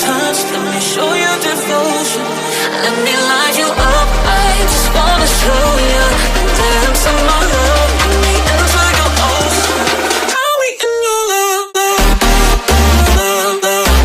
touch, let me show you devotion. Let me light you up, I just wanna show you the dance of my love. Let me enter your ocean, drown me in your love, love, love, love.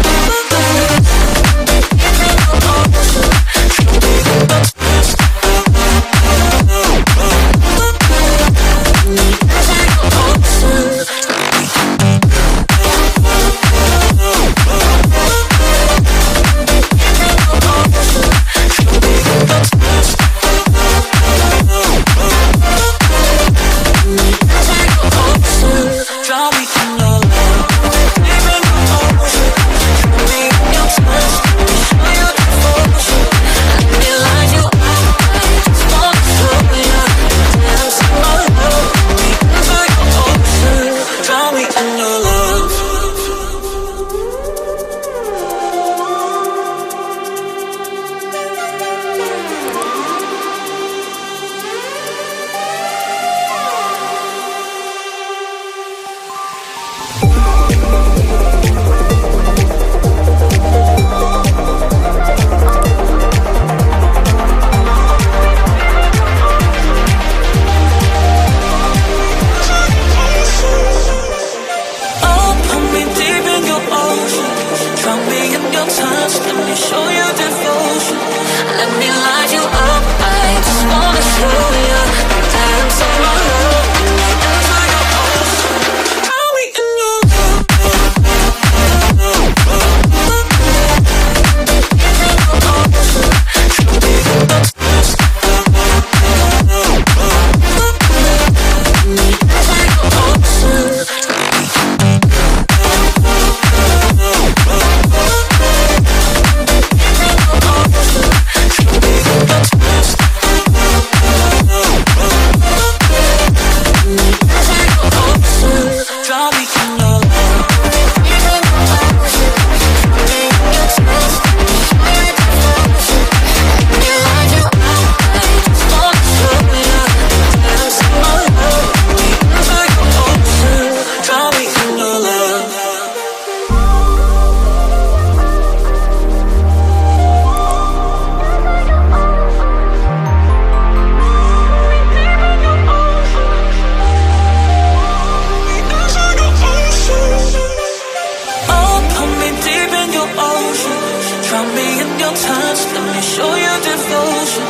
Drown me in your touch, let me show you devotion.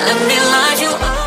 Let me light you up.